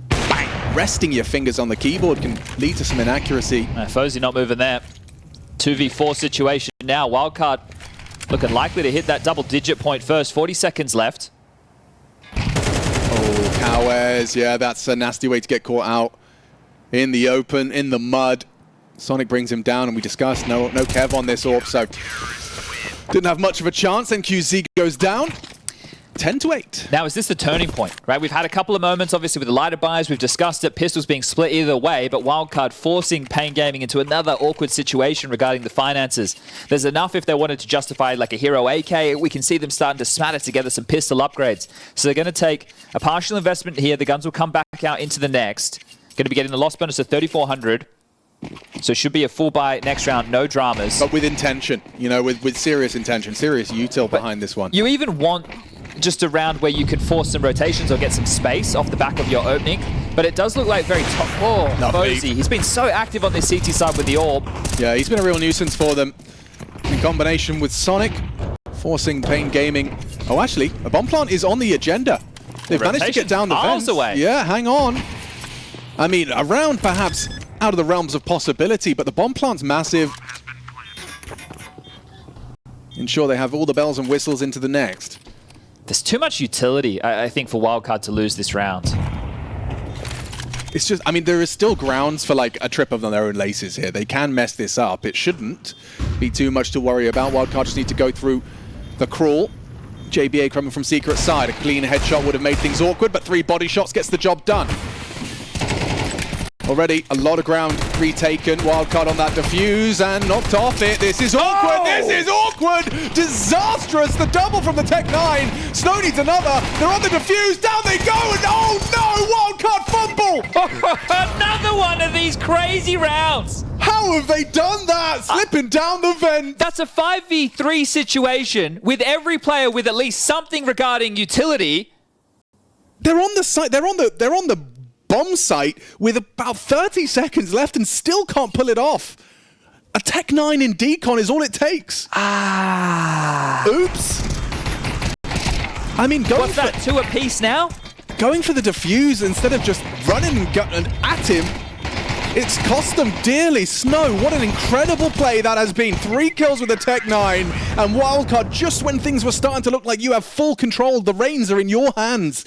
Speaker 2: bang, resting your fingers on the keyboard can lead to some inaccuracy.
Speaker 1: Fozy not moving there. 2v4 situation now. Wildcard looking likely to hit that double-digit point first. 40 seconds left.
Speaker 2: Oh, Cowes. Yeah, that's a nasty way to get caught out in the open, in the mud. Sonic brings him down, and we discussed no Kev on this AWP, so didn't have much of a chance. NQZ goes down. 10-8.
Speaker 1: Now, is this the turning point, right? We've had a couple of moments, obviously, with the lighter buys. We've discussed it. Pistols being split either way, but Wildcard forcing paiN Gaming into another awkward situation regarding the finances. There's enough if they wanted to justify like a hero AK. We can see them starting to smatter together some pistol upgrades. So they're going to take a partial investment here. The guns will come back out into the next. Going to be getting the loss bonus of 3,400. So it should be a full buy next round, no dramas.
Speaker 2: But with intention, you know, with serious intention, serious util behind this one.
Speaker 1: You even want just a round where you can force some rotations or get some space off the back of your opening. But it does look like very top. Oh, Fozy. He's been so active on this CT side with the AWP.
Speaker 2: Yeah, he's been a real nuisance for them. In combination with Sonic, forcing paiN Gaming. Oh, actually, a bomb plant is on the agenda. They've managed to get down the vents.
Speaker 1: Away.
Speaker 2: Yeah, hang on. I mean, a round perhaps out of the realms of possibility, but the bomb plant's massive. Ensure they have all the bells and whistles into the next.
Speaker 1: There's too much utility, I think, for Wildcard to lose this round.
Speaker 2: It's just, I mean, there is still grounds for like a trip of their own laces here. They can mess this up. It shouldn't be too much to worry about. Wildcard just need to go through the crawl. JBA coming from secret side. A clean headshot would have made things awkward, but 3 body shots gets the job done. Already a lot of ground retaken. Wildcard on that defuse and knocked off it. This is awkward. Oh! This is awkward. Disastrous. The double from the Tech-9. Snow needs another. They're on the defuse. Down they go. And oh no, Wildcard fumble.
Speaker 1: Another one of these crazy rounds.
Speaker 2: How have they done that? Slipping down the vent.
Speaker 1: That's a 5v3 situation with every player with at least something regarding utility.
Speaker 2: They're on the site. They're on the bomb site with about 30 seconds left and still can't pull it off. A Tech-9 in decon is all it takes. Oops. I mean,
Speaker 1: what's that, 2 apiece now?
Speaker 2: Going for the defuse instead of just running and at him, it's cost them dearly. Snow, what an incredible play that has been. 3 kills with the Tech-9 and Wildcard just when things were starting to look like you have full control. The reins are in your hands.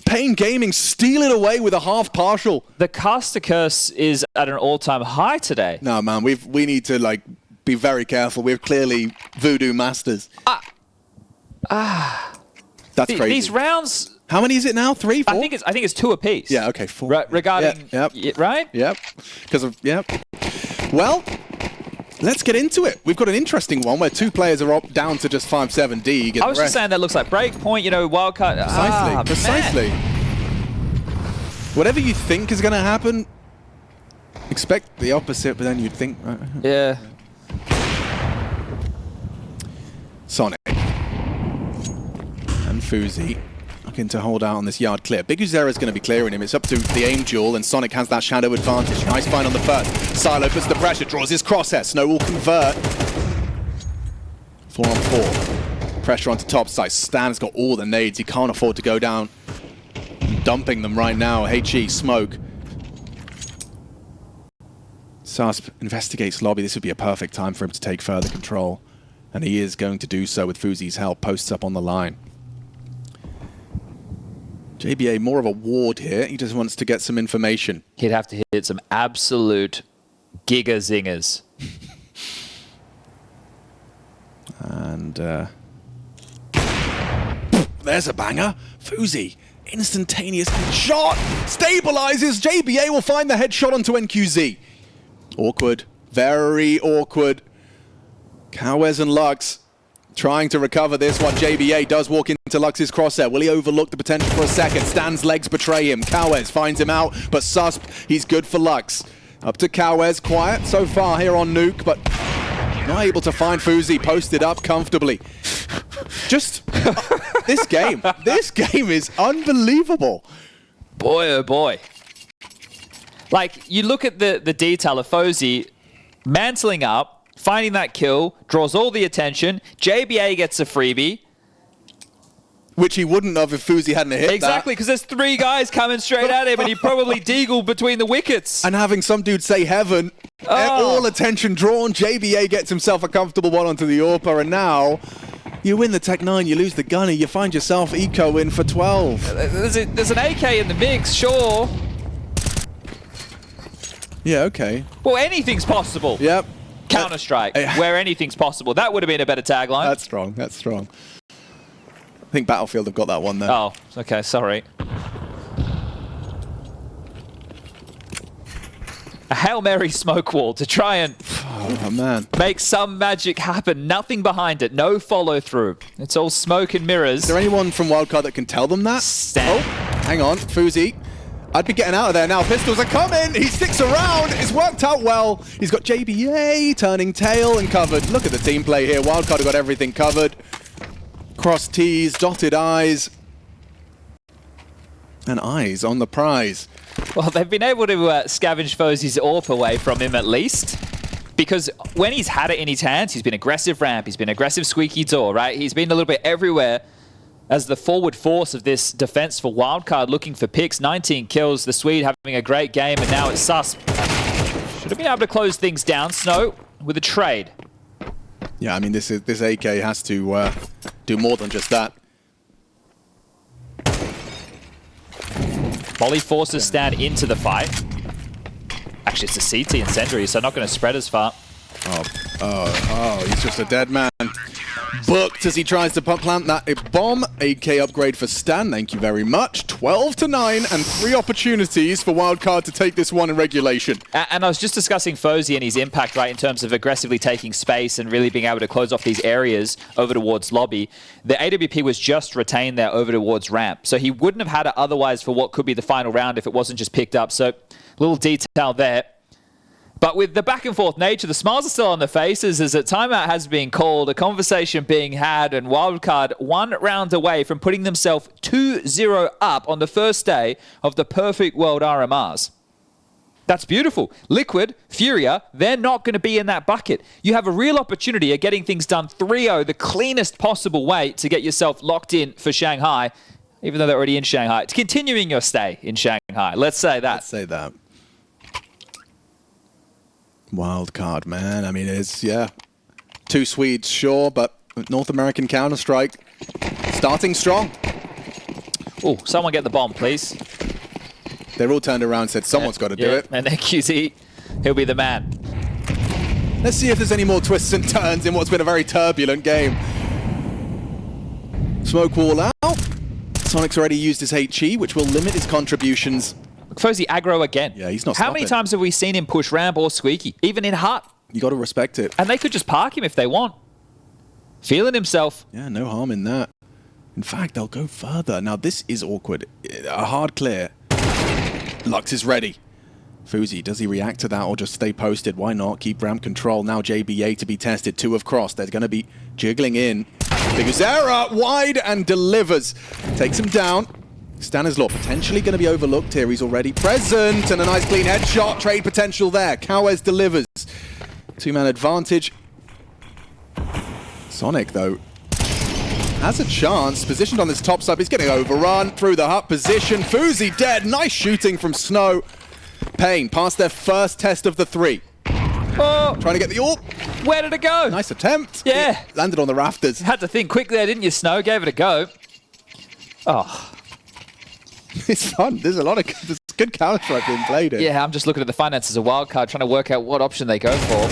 Speaker 2: paiN Gaming steal it away with a half partial. The caster curse is at an all-time high today. No, man, we need to like be very careful. We're clearly voodoo masters. That's crazy. These rounds. How many is it now? 3, 4? I think it's 2 apiece. Yeah. Okay. 4. Regarding. Yep. Right. Yep. Because of. Yep. Well. Let's get into it. We've got an interesting one where 2 players are up down to just 5-7D. I was just saying that looks like breakpoint, you know, Wildcard. Precisely. Precisely. Whatever you think is going to happen, expect the opposite, but then you'd think. Yeah. Sonic. And Fuzi looking to hold out on this yard clear. Big Uzera is going to be clearing him. It's up to the aim duel, and Sonic has that shadow advantage. Nice find on the first. Silo puts the pressure, draws his crosshair. Snow will convert. 4 on 4. Pressure onto top side. Stan's got all the nades. He can't afford to go down. Dumping them right now. HE, smoke. Susp investigates lobby. This would be a perfect time for him to take further control. And he is going to do so with Fuzi's help. Posts up on the line. JBA more of a ward here. He just wants to get some information.
Speaker 1: He'd have to hit some absolute giga zingers.
Speaker 2: And there's a banger. Fuzi, instantaneous headshot. Stabilizes. JBA will find the headshot onto NQZ. Awkward. Very awkward. KRÜ and Lux trying to recover this one. JBA does walk into Lux's crosshair. Will he overlook the potential for a second? Stan's legs betray him. KRÜ finds him out, but Susp, he's good for Lux. Up to KRÜ. Quiet so far here on Nuke, but not able to find Fuzi. Posted up comfortably. Just this game is unbelievable.
Speaker 1: Boy, oh boy. Like, you look at the detail of Fuzi mantling up, finding that kill, draws all the attention. JBA gets a freebie.
Speaker 2: Which he wouldn't have if Fuzi hadn't hit
Speaker 1: Exactly, because there's 3 guys coming straight at him, and he probably deagled between the wickets.
Speaker 2: And having some dude say heaven, all attention drawn. JBA gets himself a comfortable one onto the AWPer, and now you win the Tech 9, you lose the Gunny, you find yourself eco in for 12.
Speaker 1: There's an AK in the mix, sure.
Speaker 2: Yeah, okay.
Speaker 1: Well, anything's possible.
Speaker 2: Yep.
Speaker 1: Counter-Strike, where anything's possible. That would have been a better tagline.
Speaker 2: That's strong, that's strong. I think Battlefield have got that one there.
Speaker 1: Oh, okay, sorry. A Hail Mary smoke wall to try and make some magic happen. Nothing behind it, no follow through. It's all smoke and mirrors.
Speaker 2: Is there anyone from Wildcard that can tell them that?
Speaker 1: Stan.
Speaker 2: Oh, hang on, Fuzi. I'd be getting out of there now. Pistols are coming. He sticks around. It's worked out well. He's got JBA turning tail and covered. Look at the team play here. Wildcard have got everything covered. Cross T's, dotted I's, and eyes on the prize.
Speaker 1: Well, they've been able to scavenge Fuzi's AWP away from him at least. Because when he's had it in his hands, he's been aggressive ramp, he's been aggressive squeaky door, right? He's been a little bit everywhere as the forward force of this defense for Wildcard, looking for picks. 19 kills, the Swede having a great game, and now it's Susp. Should have been able to close things down. Snow with a trade.
Speaker 2: Yeah, I mean, this AK has to do more than just that.
Speaker 1: Molly forces Stan into the fight. Actually, it's a CT incendiary, so not going to spread as far.
Speaker 2: Oh, he's just a dead man. Booked as he tries to plant that bomb. 8K upgrade for Stan, thank you very much. 12-9 and 3 opportunities for Wildcard to take this one in regulation.
Speaker 1: And I was just discussing Fuzi and his impact, right, in terms of aggressively taking space and really being able to close off these areas over towards lobby. The AWP was just retained there over towards ramp, so he wouldn't have had it otherwise for what could be the final round if it wasn't just picked up. So, little detail there. But with the back and forth nature, the smiles are still on their faces as a timeout has been called, a conversation being had, and Wildcard 1 round away from putting themselves 2-0 up on the first day of the Perfect World RMRs. That's beautiful. Liquid, FURIA, they're not going to be in that bucket. You have a real opportunity of getting things done 3-0, the cleanest possible way to get yourself locked in for Shanghai, even though they're already in Shanghai. It's continuing your stay in Shanghai. Let's say that.
Speaker 2: Let's say that. Wildcard, man. I mean, it's, yeah. 2 Swedes, sure, but North American Counter-Strike starting strong.
Speaker 1: Oh, someone get the bomb, please.
Speaker 2: They're all turned around and said, someone's got to do it.
Speaker 1: And then QZ, he'll be the man.
Speaker 2: Let's see if there's any more twists and turns in what's been a very turbulent game. Smoke wall out. Sonic's already used his HE, which will limit his contributions.
Speaker 1: Fuzi aggro again.
Speaker 2: Yeah, he's not
Speaker 1: How many times have we seen him push ramp or squeaky, even in hut?
Speaker 2: You got to respect it.
Speaker 1: And they could just park him if they want. Feeling himself.
Speaker 2: Yeah, no harm in that. In fact, they'll go further. Now, this is awkward. A hard clear. Lux is ready. Fuzi, does he react to that or just stay posted? Why not? Keep ramp control. Now JBA to be tested. 2 have crossed. They're going to be jiggling in. Biguzera wide and delivers. Takes him down. Stanislaw potentially going to be overlooked here. He's already present, and a nice clean headshot. Trade potential there. KRÜ delivers. 2-man advantage. Sonic, though, has a chance. Positioned on this top side. He's getting overrun through the hut position. Fuzi dead. Nice shooting from Snow. paiN passed their first test of the 3.
Speaker 1: Oh,
Speaker 2: Trying to get the AWP.
Speaker 1: where did it go?
Speaker 2: Nice attempt.
Speaker 1: Yeah.
Speaker 2: It landed on the rafters.
Speaker 1: Had to think quick there, didn't you, Snow? Gave it a go. Oh.
Speaker 2: It's fun. There's there's good Counter-Strike being played here.
Speaker 1: Yeah, I'm just looking at the finances of Wildcard, trying to work out what option they go for.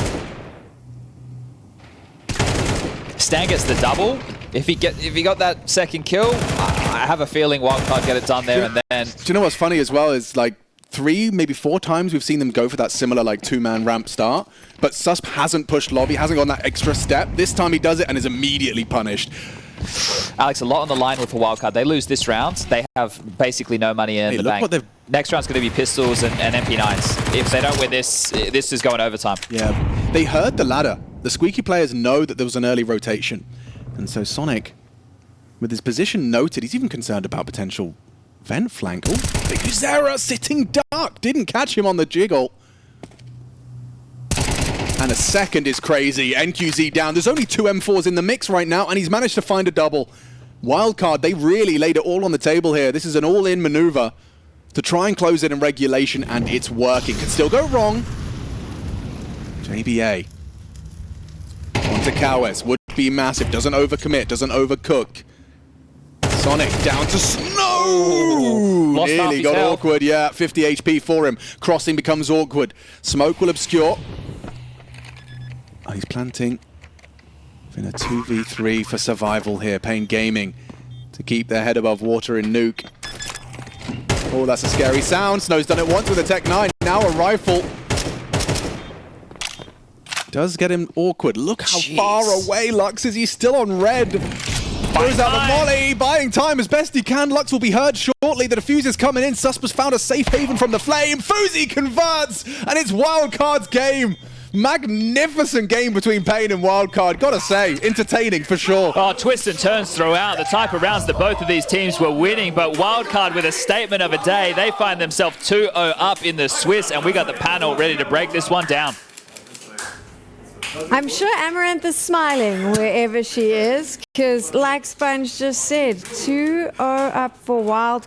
Speaker 1: Stan gets the double. If he got that second kill, I have a feeling Wildcard get it done there and then.
Speaker 2: Do you know what's funny as well is like 3, maybe 4 times we've seen them go for that similar like 2-man ramp start, but Susp hasn't pushed lobby, hasn't gone that extra step. This time he does it and is immediately punished.
Speaker 1: Alex, a lot on the line with the Wildcard. They lose this round. They have basically no money in the bank. Next round's going to be pistols and MP9s. If they don't win this, this is going overtime.
Speaker 2: Yeah, they heard the ladder. The Squeaky players know that there was an early rotation. And so Sonic, with his position noted, he's even concerned about potential vent flank. Oh, Big Zera sitting duck. Didn't catch him on the jiggle. And a second is crazy. NQZ down. There's only 2 M4s in the mix right now, and he's managed to find a double. Wildcard, they really laid it all on the table here. This is an all-in maneuver to try and close it in regulation, and it's working. Can still go wrong. JBA. Onto Kawes. Would be massive. Doesn't overcommit. Doesn't overcook. Sonic down to Snow.
Speaker 1: Lost
Speaker 2: Nearly got awkward. Yeah, 50 HP for him. Crossing becomes awkward. Smoke will obscure. Oh, he's planting. In a 2v3 for survival here. paiN Gaming to keep their head above water in Nuke. Oh, that's a scary sound. Snow's done it once with a Tech 9. Now a rifle. Does get him awkward. Look how far away Lux is. He's still on red. Throws out the molly. Buying time as best he can. Lux will be heard shortly. The defuse is coming in. Susp found a safe haven from the flame. Fuzi converts. And it's Wildcard's game. Magnificent game between paiN and Wildcard. Gotta say, entertaining for sure.
Speaker 1: Oh, twists and turns throughout. The type of rounds that both of these teams were winning, but Wildcard with a statement of a day. They find themselves 2-0 up in the Swiss, and we got the panel ready to break this one down.
Speaker 3: I'm sure Amaranth is smiling wherever she is, because like Sponge just said, 2-0 up for Wildcard.